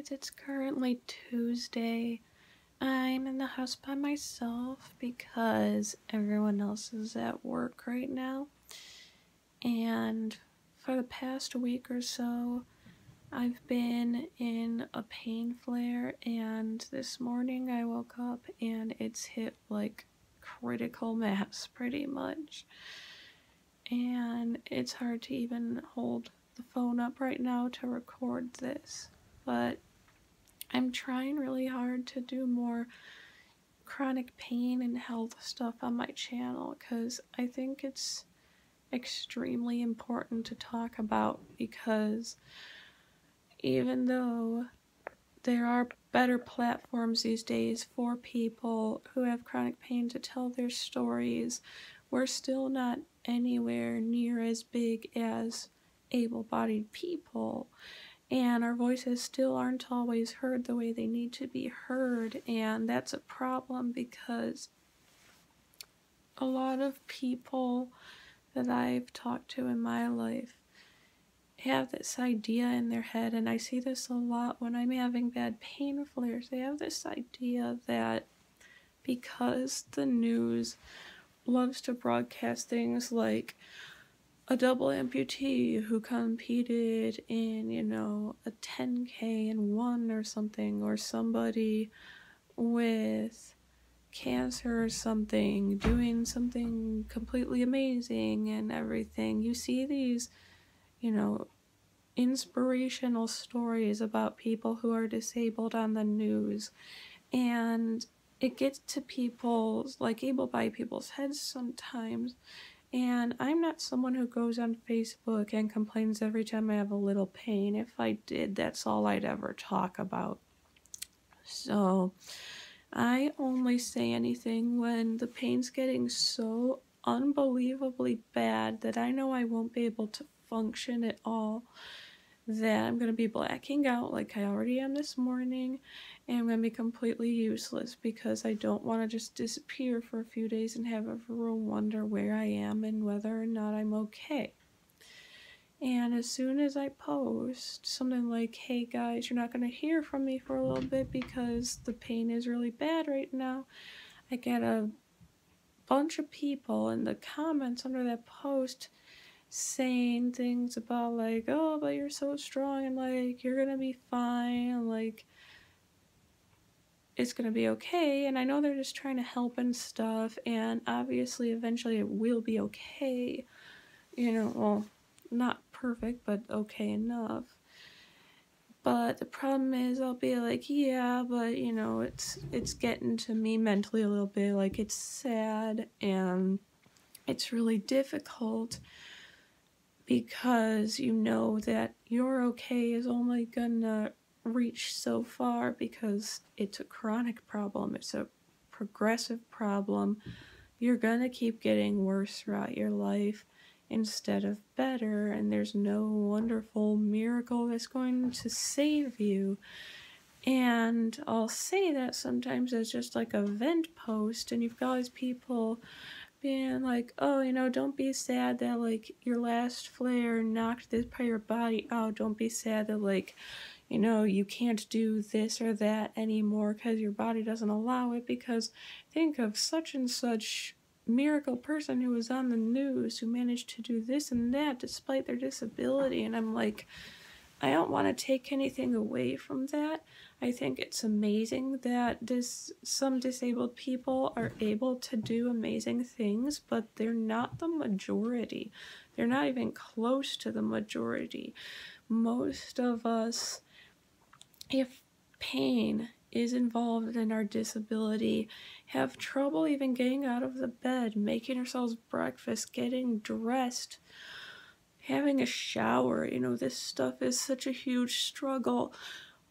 guys, it's currently Tuesday. I'm in the house by myself because everyone else is at work right now. And for the past week or so, I've been in a pain flare, and this morning I woke up and it's hit like critical mass pretty much. And it's hard to even hold the phone up right now to record this, but I'm trying really hard to do more chronic pain and health stuff on my channel because I think it's extremely important to talk about, because even though there are better platforms these days for people who have chronic pain to tell their stories, we're still not anywhere near as big as able-bodied people. And our voices still aren't always heard the way they need to be heard, and that's a problem because a lot of people that I've talked to in my life have this idea in their head, and I see this a lot when I'm having bad pain flares. They have this idea that because the news loves to broadcast things like a double amputee who competed in, a 10K and won or something, or somebody with cancer or something doing something completely amazing and everything. You see these, inspirational stories about people who are disabled on the news, and it gets to people's, like able-bodied people's heads sometimes. And I'm not someone who goes on Facebook and complains every time I have a little pain. If I did, that's all I'd ever talk about. So I only say anything when the pain's getting so unbelievably bad that I know I won't be able to function at all, that I'm going to be blacking out like I already am this morning, and I'm going to be completely useless because I don't want to just disappear for a few days and have everyone wonder where I am and whether or not I'm okay. And as soon as I post something like, hey guys, you're not going to hear from me for a little bit because the pain is really bad right now, I get a bunch of people in the comments under that post saying things about like, oh, but you're so strong, and like, you're gonna be fine, and like, it's gonna be okay. And I know they're just trying to help and stuff, and obviously eventually it will be okay, well, not perfect, but okay enough. But the problem is I'll be like, yeah, but it's getting to me mentally a little bit. Like, it's sad and it's really difficult because you know that your okay is only gonna reach so far because it's a chronic problem, it's a progressive problem. You're gonna keep getting worse throughout your life instead of better, and there's no wonderful miracle that's going to save you. And I'll say that sometimes as just like a vent post, and you've got all these people being like, oh, don't be sad that like your last flare knocked this part of your body out. Don't be sad that like, you can't do this or that anymore because your body doesn't allow it, because think of such and such miracle person who was on the news who managed to do this and that despite their disability. And I'm like, I don't want to take anything away from that. I think it's amazing that some disabled people are able to do amazing things, but they're not the majority. They're not even close to the majority. Most of us, if pain is involved in our disability, have trouble even getting out of the bed, making ourselves breakfast, getting dressed, having a shower. This stuff is such a huge struggle.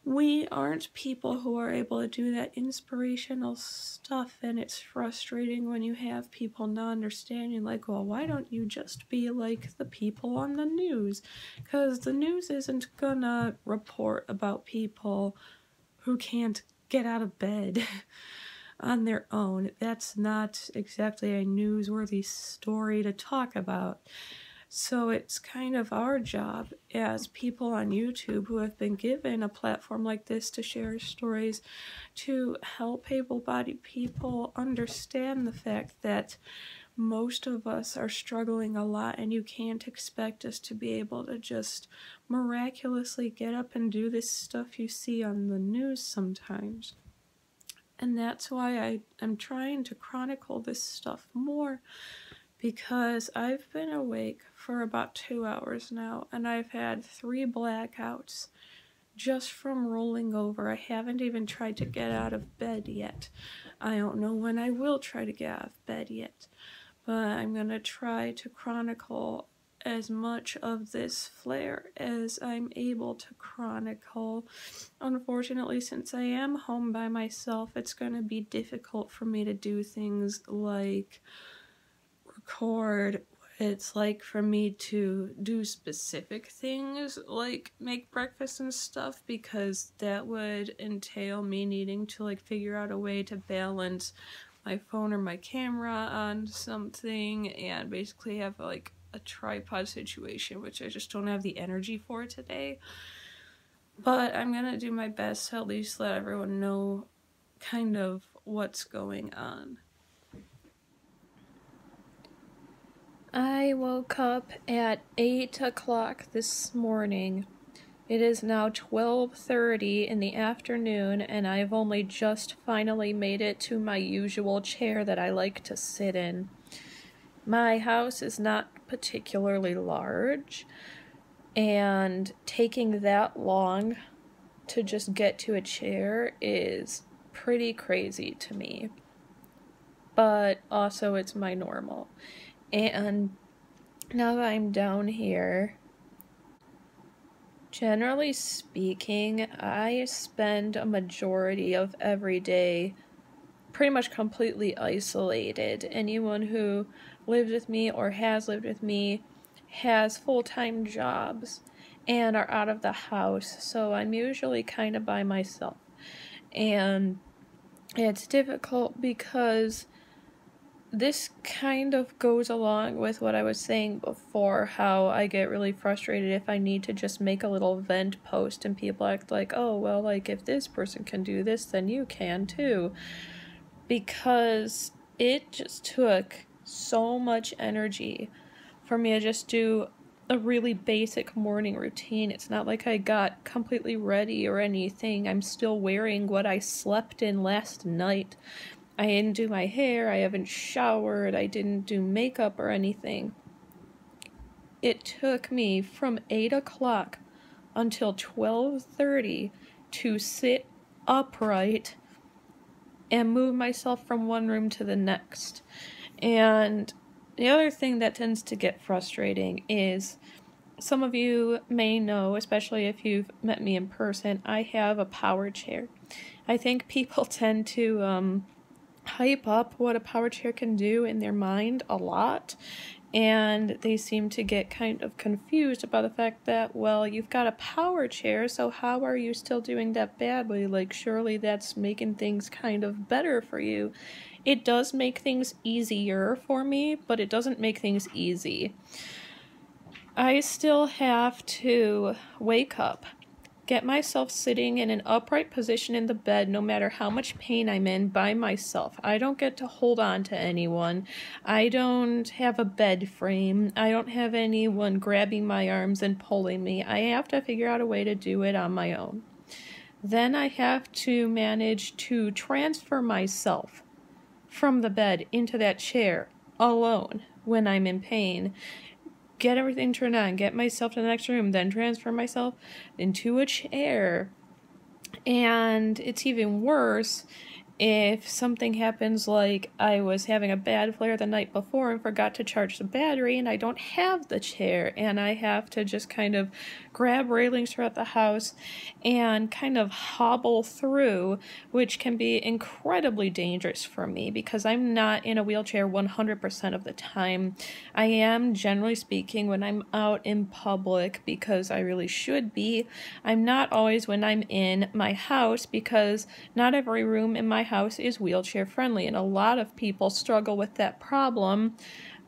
We aren't people who are able to do that inspirational stuff, and it's frustrating when you have people not understanding, like, well, why don't you just be like the people on the news? Because the news isn't gonna report about people who can't get out of bed on their own. That's not exactly a newsworthy story to talk about. So it's kind of our job as people on YouTube who have been given a platform like this to share stories to help able-bodied people understand the fact that most of us are struggling a lot, and you can't expect us to be able to just miraculously get up and do this stuff you see on the news sometimes. And that's why I'm trying to chronicle this stuff more, because I've been awake for about 2 hours now, and I've had 3 blackouts just from rolling over. I haven't even tried to get out of bed yet. I don't know when I will try to get out of bed yet, but I'm gonna try to chronicle as much of this flare as I'm able to chronicle. Unfortunately, since I am home by myself, it's gonna be difficult for me to do things like record. It's like for me to do specific things like make breakfast and stuff, because that would entail me needing to like figure out a way to balance my phone or my camera on something and basically have like a tripod situation, which I just don't have the energy for today. But I'm gonna do my best to at least let everyone know kind of what's going on. I woke up at 8 o'clock this morning. It is now 12:30 in the afternoon, and I've only just finally made it to my usual chair that I like to sit in. My house is not particularly large, and taking that long to just get to a chair is pretty crazy to me. But also it's my normal. And now that I'm down here, generally speaking, I spend a majority of every day pretty much completely isolated. Anyone who lives with me or has lived with me has full-time jobs and are out of the house, so I'm usually kind of by myself. And it's difficult because this kind of goes along with what I was saying before, how I get really frustrated if I need to just make a little vent post and people act like, oh, well, like, if this person can do this, then you can too. Because it just took so much energy for me to just do a really basic morning routine. It's not like I got completely ready or anything. I'm still wearing what I slept in last night. I didn't do my hair, I haven't showered, I didn't do makeup or anything. It took me from 8 o'clock until 12:30 to sit upright and move myself from one room to the next. And the other thing that tends to get frustrating is, some of you may know, especially if you've met me in person, I have a power chair. I think people tend to hype up what a power chair can do in their mind a lot, and they seem to get kind of confused about the fact that, well, you've got a power chair, so how are you still doing that badly? Like, surely that's making things kind of better for you. It does make things easier for me, but it doesn't make things easy. I still have to wake up, get myself sitting in an upright position in the bed no matter how much pain I'm in by myself. I don't get to hold on to anyone. I don't have a bed frame. I don't have anyone grabbing my arms and pulling me. I have to figure out a way to do it on my own. Then I have to manage to transfer myself from the bed into that chair alone when I'm in pain. Get everything turned on, get myself to the next room, then transfer myself into a chair. And it's even worse if something happens like I was having a bad flare the night before and forgot to charge the battery and I don't have the chair, and I have to just kind of grab railings throughout the house and kind of hobble through, which can be incredibly dangerous for me because I'm not in a wheelchair 100% of the time. I am, generally speaking, when I'm out in public, because I really should be. I'm not always when I'm in my house, because not every room in my house is wheelchair friendly, and a lot of people struggle with that problem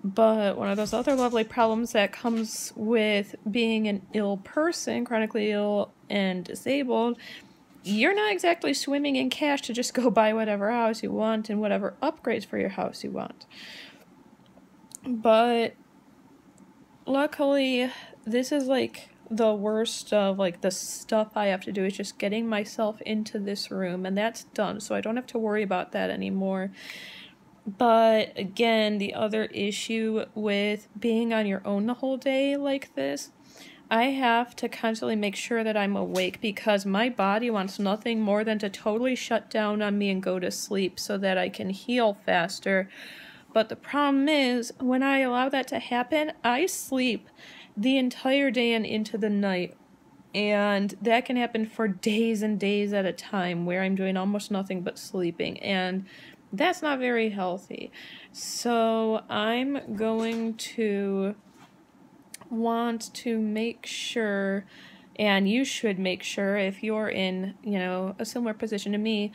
But one of those other lovely problems that comes with being an ill person, chronically ill and disabled, you're not exactly swimming in cash to just go buy whatever house you want and whatever upgrades for your house you want. But luckily, this is like the worst of like the stuff I have to do is just getting myself into this room, and that's done, so I don't have to worry about that anymore. But again, the other issue with being on your own the whole day like this, I have to constantly make sure that I'm awake because my body wants nothing more than to totally shut down on me and go to sleep so that I can heal faster. But the problem is, when I allow that to happen, I sleep the entire day and into the night. And that can happen for days and days at a time where I'm doing almost nothing but sleeping. And that's not very healthy. So I'm going to want to make sure, and you should make sure if you're in, a similar position to me,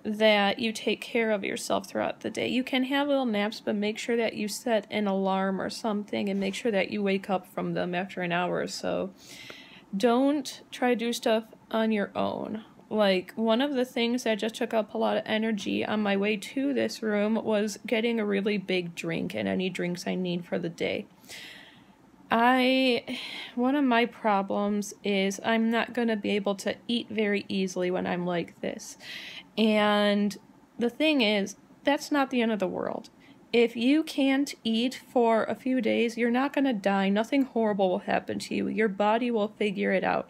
that you take care of yourself throughout the day. You can have little naps, but make sure that you set an alarm or something and make sure that you wake up from them after an hour or so. Don't try to do stuff on your own. Like, one of the things that just took up a lot of energy on my way to this room was getting a really big drink and any drinks I need for the day. One of my problems is I'm not going to be able to eat very easily when I'm like this. And the thing is, that's not the end of the world. If you can't eat for a few days, you're not going to die. Nothing horrible will happen to you. Your body will figure it out.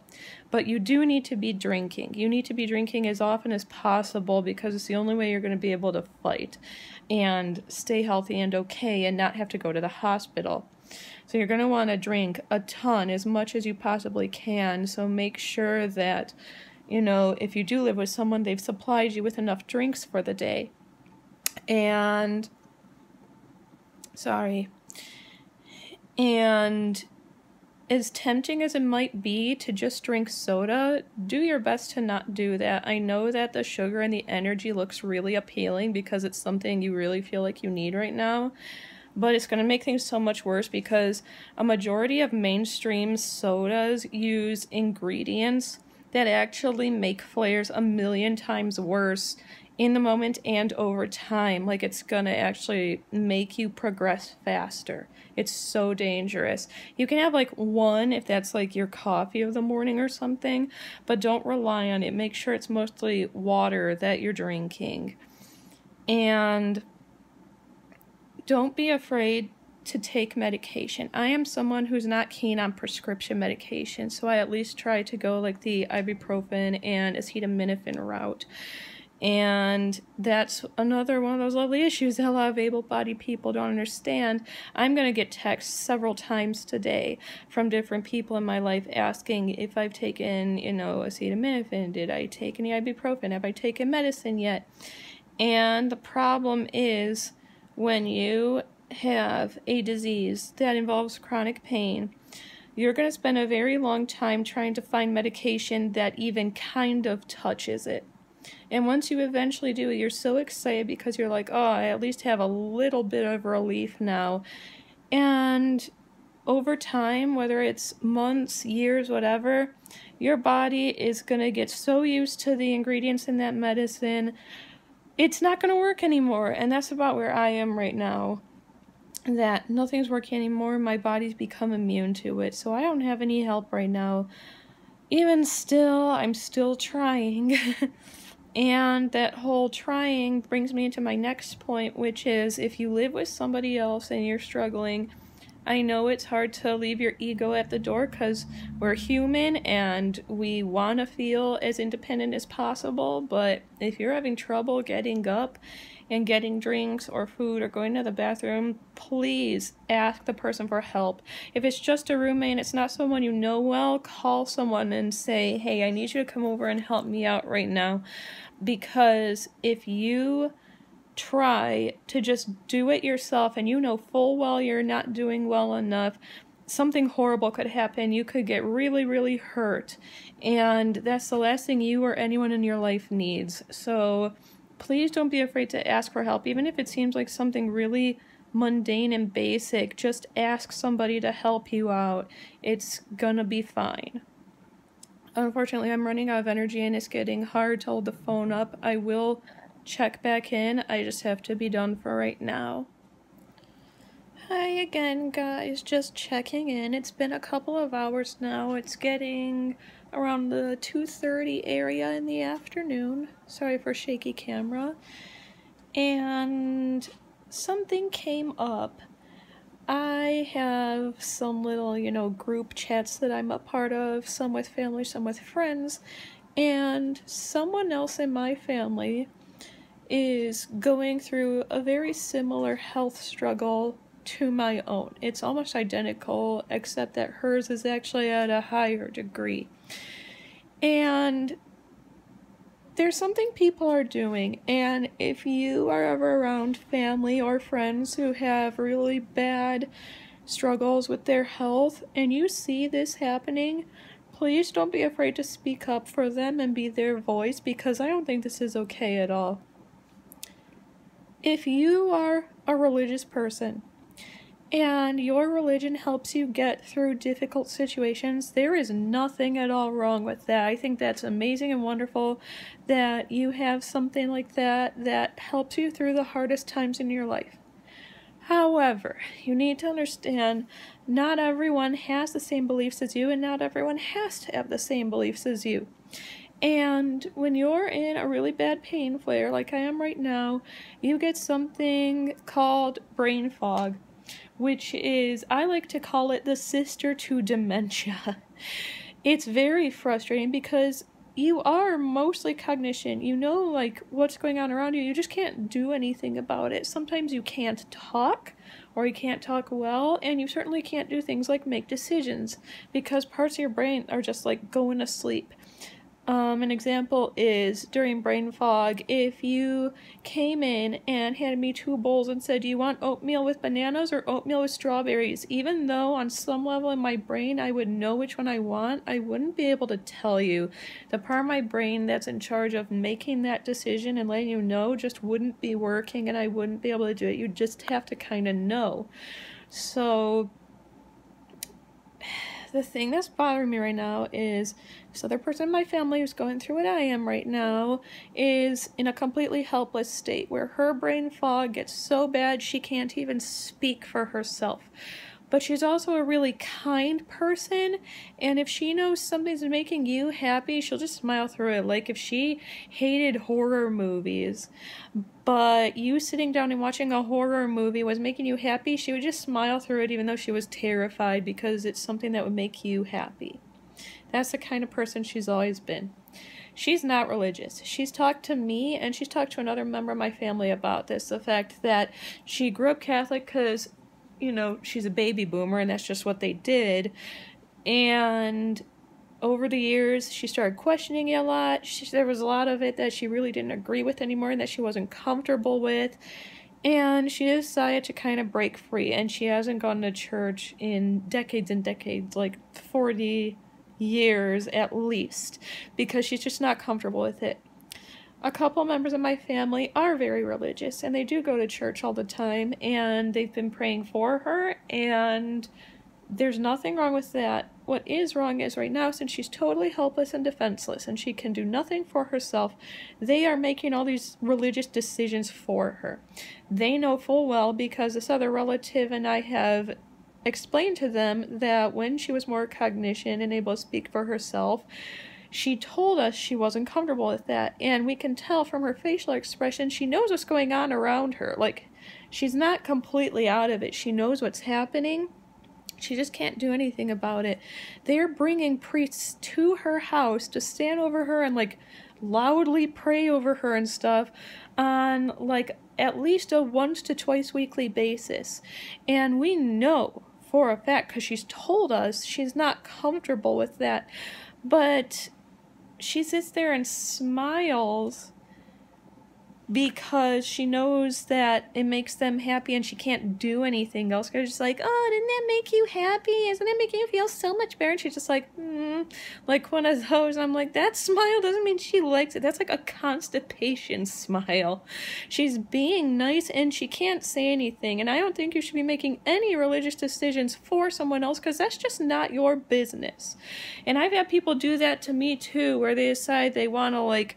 But you do need to be drinking. You need to be drinking as often as possible because it's the only way you're going to be able to fight and stay healthy and okay and not have to go to the hospital. So you're going to want to drink a ton, as much as you possibly can. So make sure that, if you do live with someone, they've supplied you with enough drinks for the day. And as tempting as it might be to just drink soda, do your best to not do that. I know that the sugar and the energy looks really appealing because it's something you really feel like you need right now, but it's going to make things so much worse because a majority of mainstream sodas use ingredients that actually make flares a million times worse in the moment and over time. Like, it's gonna actually make you progress faster. It's so dangerous. You can have like one if that's like your coffee of the morning or something, but don't rely on it. Make sure it's mostly water that you're drinking. And don't be afraid to take medication. I am someone who's not keen on prescription medication, so I at least try to go like the ibuprofen and acetaminophen route. And that's another one of those lovely issues that a lot of able-bodied people don't understand. I'm going to get texts several times today from different people in my life asking if I've taken, acetaminophen, did I take any ibuprofen, have I taken medicine yet? And the problem is, when you have a disease that involves chronic pain, you're going to spend a very long time trying to find medication that even kind of touches it. And once you eventually do, you're so excited because you're like, oh, I at least have a little bit of relief now. And over time, whether it's months, years, whatever, your body is going to get so used to the ingredients in that medicine, it's not going to work anymore. And that's about where I am right now, that nothing's working anymore. My body's become immune to it, so I don't have any help right now. Even still, I'm still trying. And that whole trying brings me into my next point, which is if you live with somebody else and you're struggling, I know it's hard to leave your ego at the door because we're human and we want to feel as independent as possible, but if you're having trouble getting up and getting drinks or food or going to the bathroom, please ask the person for help. If it's just a roommate and it's not someone you know well, call someone and say, hey, I need you to come over and help me out right now. Because if you try to just do it yourself and you know full well you're not doing well enough, something horrible could happen. You could get really, really hurt. And that's the last thing you or anyone in your life needs. So please don't be afraid to ask for help, even if it seems like something really mundane and basic. Just ask somebody to help you out. It's gonna be fine. Unfortunately, I'm running out of energy and it's getting hard to hold the phone up. I will check back in. I just have to be done for right now. Hi again, guys. Just checking in. It's been a couple of hours now. It's getting around the 2:30 area in the afternoon. Sorry for shaky camera. And something came up. I have some little, group chats that I'm a part of, some with family, some with friends, and someone else in my family is going through a very similar health struggle to my own. It's almost identical, except that hers is actually at a higher degree. And there's something people are doing, and if you are ever around family or friends who have really bad struggles with their health and you see this happening, please don't be afraid to speak up for them and be their voice, because I don't think this is okay at all. If you are a religious person and your religion helps you get through difficult situations, there is nothing at all wrong with that. I think that's amazing and wonderful that you have something like that helps you through the hardest times in your life. However, you need to understand not everyone has the same beliefs as you, and not everyone has to have the same beliefs as you. And when you're in a really bad pain flare, like I am right now, you get something called brain fog, which is, I like to call it the sister to dementia. It's very frustrating because you are mostly cognition. You know, like, what's going on around you. You just can't do anything about it. Sometimes you can't talk, or you can't talk well, and you certainly can't do things like make decisions because parts of your brain are just like going to sleep. An example is during brain fog, if you came in and handed me 2 bowls and said, do you want oatmeal with bananas or oatmeal with strawberries? Even though on some level in my brain I would know which one I want, I wouldn't be able to tell you. The part of my brain that's in charge of making that decision and letting you know just wouldn't be working, and I wouldn't be able to do it. You just have to kind of know. So the thing that's bothering me right now is this other person in my family who's going through what I am right now is in a completely helpless state where her brain fog gets so bad she can't even speak for herself. But she's also a really kind person, and if she knows something's making you happy, she'll just smile through it. Like if she hated horror movies, but you sitting down and watching a horror movie was making you happy, she would just smile through it even though she was terrified because it's something that would make you happy. That's the kind of person she's always been. She's not religious. She's talked to me and she's talked to another member of my family about this, the fact that she grew up Catholic because, she's a baby boomer and that's just what they did. And over the years, she started questioning it a lot. There was a lot of it that she really didn't agree with anymore and that she wasn't comfortable with. And she decided to kind of break free. And she hasn't gone to church in decades and decades, like 40 years at least, because she's just not comfortable with it. A couple members of my family are very religious, and they do go to church all the time, and they've been praying for her, and there's nothing wrong with that. What is wrong is right now, since she's totally helpless and defenseless, and she can do nothing for herself, they are making all these religious decisions for her. They know full well, because this other relative and I have explained to them that when she was more cognition and able to speak for herself, she told us she wasn't comfortable with that, and we can tell from her facial expression she knows what's going on around her. Like, she's not completely out of it. She knows what's happening. She just can't do anything about it. They're bringing priests to her house to stand over her and, loudly pray over her and stuff on, at least a once to twice weekly basis. And we know for a fact, because she's told us, she's not comfortable with that. But she sits there and smiles because she knows that it makes them happy and she can't do anything else. She's just like, oh, didn't that make you happy? Isn't that making you feel so much better? And she's just like, like one of those. I'm like, that smile doesn't mean she likes it. That's like a constipation smile. She's being nice and she can't say anything. And I don't think you should be making any religious decisions for someone else, because that's just not your business. And I've had people do that to me too, where they decide they want to like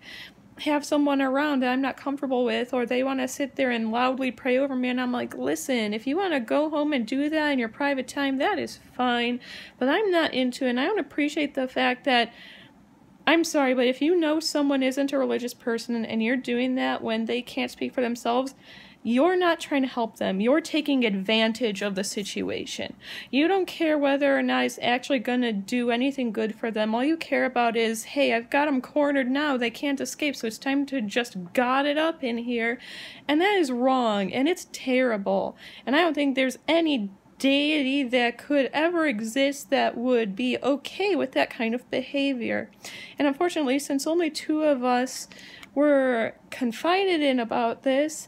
have someone around that I'm not comfortable with, or they want to sit there and loudly pray over me, and I'm like, listen, if you want to go home and do that in your private time, that is fine, but I'm not into it. And I don't appreciate the fact that, I'm sorry, but if you know someone isn't a religious person and you're doing that when they can't speak for themselves, you're not trying to help them. You're taking advantage of the situation. You don't care whether or not it's actually going to do anything good for them. All you care about is, hey, I've got them cornered now. They can't escape, so it's time to just god it up in here. And that is wrong, and it's terrible. And I don't think there's any deity that could ever exist that would be okay with that kind of behavior. And unfortunately, since only 2 of us were confided in about this,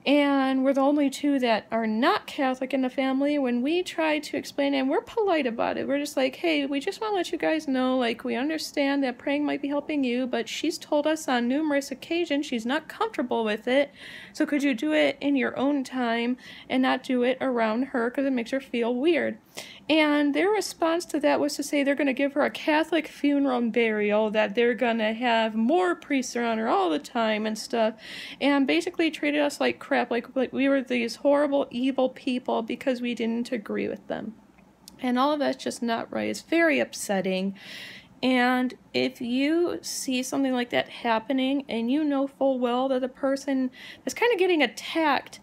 and we're the only 2 that are not Catholic in the family, when we try to explain it, and we're polite about it, we're just like, hey, we just want to let you guys know, like, we understand that praying might be helping you, but she's told us on numerous occasions she's not comfortable with it, so could you do it in your own time and not do it around her because it makes her feel weird. And their response to that was to say they're going to give her a Catholic funeral and burial, that they're going to have more priests around her all the time and stuff, and basically treated us like crap, like we were these horrible, evil people because we didn't agree with them. And all of that's just not right. It's very upsetting. And if you see something like that happening and you know full well that the person that's kind of getting attacked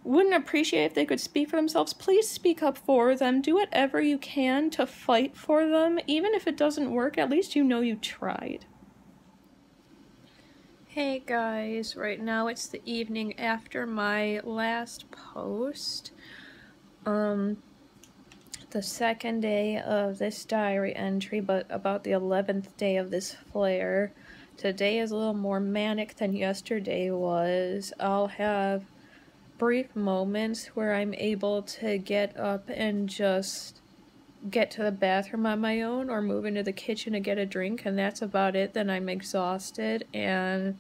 wouldn't appreciate if they could speak for themselves, please speak up for them. Do whatever you can to fight for them. Even if it doesn't work, at least you know you tried. Hey guys, right now it's the evening after my last post. The second day of this diary entry, but about the 11th day of this flare. Today is a little more manic than yesterday was. I'll have brief moments where I'm able to get up and just get to the bathroom on my own or move into the kitchen to get a drink, and that's about it. Then I'm exhausted. And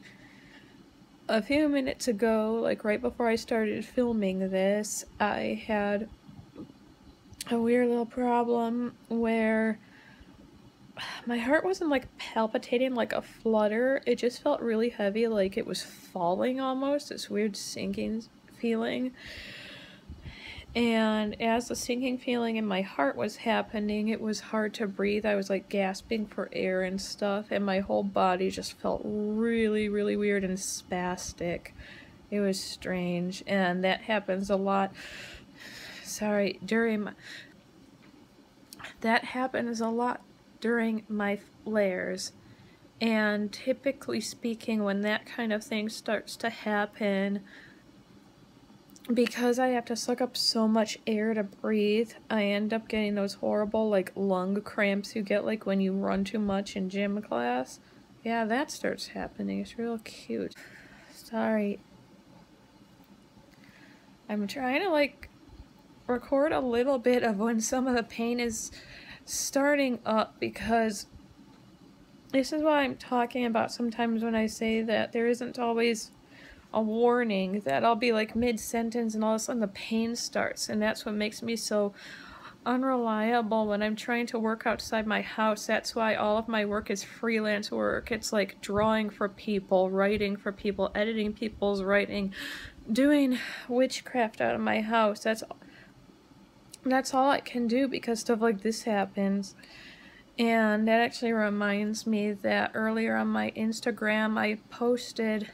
a few minutes ago, like right before I started filming this, I had a weird little problem where my heart wasn't like palpitating like a flutter. It just felt really heavy, like it was falling almost, this weird sinking feeling. And as the sinking feeling in my heart was happening, it was hard to breathe. I was like gasping for air and stuff, and my whole body just felt really, really weird and spastic. It was strange, and that happens a lot. Sorry, that happens a lot during my flares. And typically speaking, when that kind of thing starts to happen, because I have to suck up so much air to breathe, I end up getting those horrible, like, lung cramps you get, like, when you run too much in gym class. Yeah, that starts happening. It's real cute. Sorry. I'm trying to, like, record a little bit of when some of the pain is starting up, because this is what I'm talking about sometimes when I say that there isn't always a warning, that I'll be like mid-sentence and all of a sudden the pain starts, and that's what makes me so unreliable when I'm trying to work outside my house. That's why all of my work is freelance work. It's like drawing for people, writing for people, editing people's writing, doing witchcraft out of my house. That's all I can do because stuff like this happens. And that actually reminds me that earlier on my Instagram I posted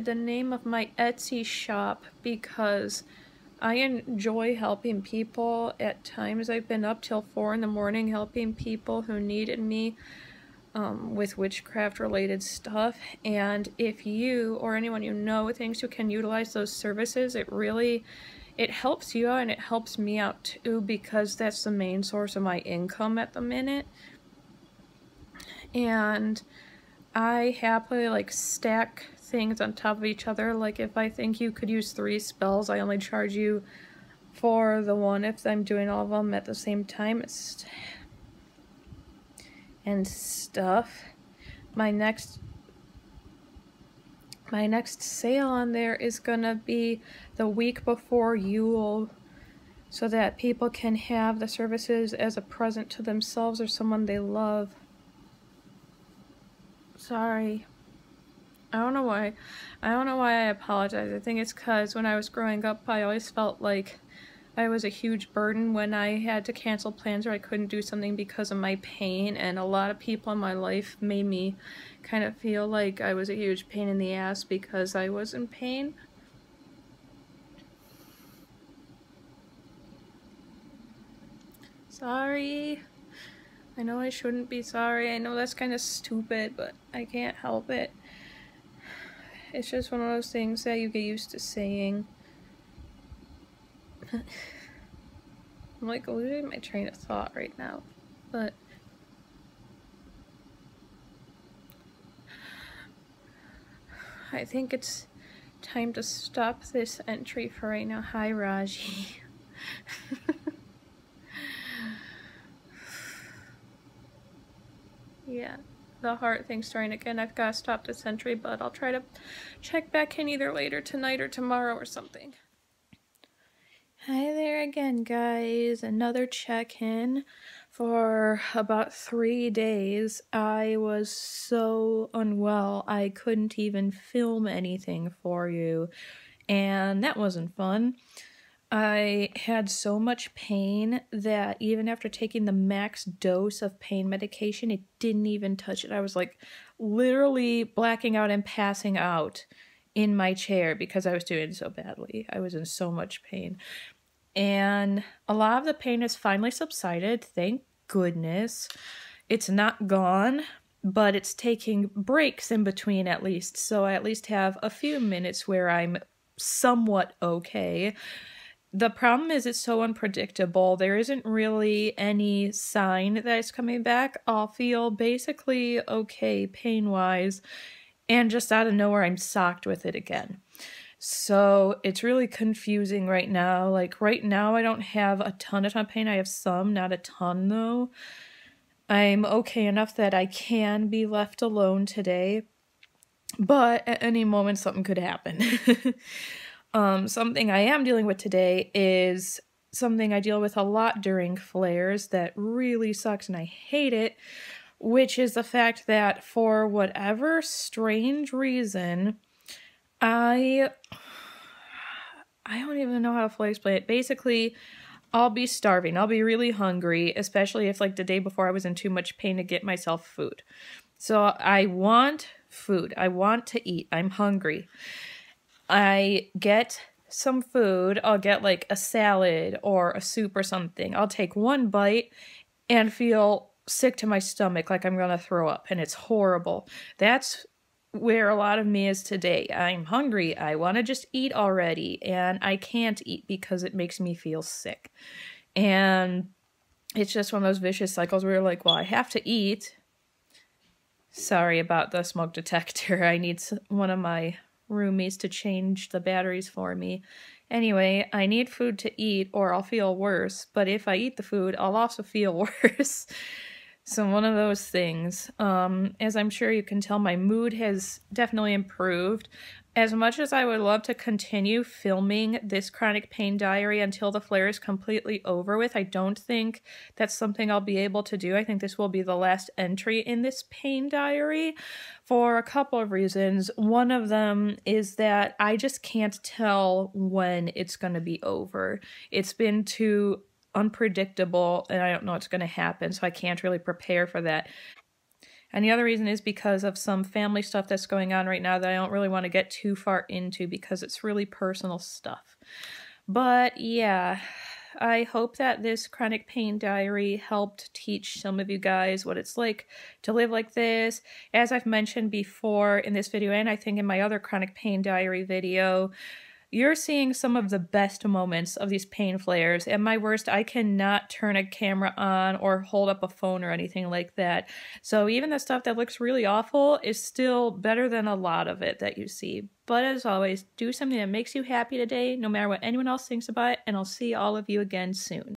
the name of my Etsy shop because I enjoy helping people. At times I've been up till 4 in the morning helping people who needed me with witchcraft related stuff. And if you or anyone you know thinks you can utilize those services, it really it helps you out and it helps me out too, because that's the main source of my income at the minute. And I happily like stack things on top of each other. Like if I think you could use 3 spells, I only charge you for the one if I'm doing all of them at the same time and stuff. My next sale on there is gonna be the week before Yule, so that people can have the services as a present to themselves or someone they love. Sorry. I don't know why I apologize. I think it's because when I was growing up, I always felt like I was a huge burden when I had to cancel plans or I couldn't do something because of my pain, and a lot of people in my life made me kind of feel like I was a huge pain in the ass because I was in pain. Sorry. I know I shouldn't be sorry. I know that's kind of stupid, but I can't help it. It's just one of those things that you get used to saying. I'm like losing my train of thought right now, but I think it's time to stop this entry for right now. Hi, Raji. Yeah, the heart thing's starting again. I've got to stop this entry, but I'll try to check back in either later tonight or tomorrow or something. Hi there again, guys. Another check-in. For about 3 days, I was so unwell, I couldn't even film anything for you, and that wasn't fun. I had so much pain that even after taking the max dose of pain medication, it didn't even touch it. I was like literally blacking out and passing out in my chair because I was doing so badly. I was in so much pain. And a lot of the pain has finally subsided, thank goodness. It's not gone, but it's taking breaks in between at least. So I at least have a few minutes where I'm somewhat okay. The problem is it's so unpredictable. There isn't really any sign that it's coming back. I'll feel basically okay pain-wise, and just out of nowhere I'm socked with it again. So it's really confusing right now. Like right now I don't have a ton of pain. I have some, not a ton though. I'm okay enough that I can be left alone today, but at any moment something could happen. Something I am dealing with today is something I deal with a lot during flares that really sucks and I hate it, which is the fact that for whatever strange reason, I don't even know how to fully explain it. Basically, I'll be starving. I'll be really hungry, especially if like the day before I was in too much pain to get myself food. So I want food. I want to eat. I'm hungry. I get some food. I'll get like a salad or a soup or something. I'll take one bite and feel sick to my stomach, like I'm gonna throw up, and it's horrible. That's where a lot of me is today. I'm hungry. I want to just eat already, and I can't eat because it makes me feel sick. And it's just one of those vicious cycles where you're like, well, I have to eat. Sorry about the smoke detector. I need one of my roomies to change the batteries for me. Anyway, I need food to eat or I'll feel worse, but if I eat the food, I'll also feel worse. So one of those things. As I'm sure you can tell, my mood has definitely improved. As much as I would love to continue filming this chronic pain diary until the flare is completely over with, I don't think that's something I'll be able to do. I think this will be the last entry in this pain diary for a couple of reasons. One of them is that I just can't tell when it's going to be over. It's been too unpredictable and I don't know what's going to happen, so I can't really prepare for that. And the other reason is because of some family stuff that's going on right now that I don't really want to get too far into because it's really personal stuff. But yeah, I hope that this chronic pain diary helped teach some of you guys what it's like to live like this. As I've mentioned before in this video, and I think in my other chronic pain diary video, you're seeing some of the best moments of these pain flares. At my worst, I cannot turn a camera on or hold up a phone or anything like that. So even the stuff that looks really awful is still better than a lot of it that you see. But as always, do something that makes you happy today, no matter what anyone else thinks about it, and I'll see all of you again soon.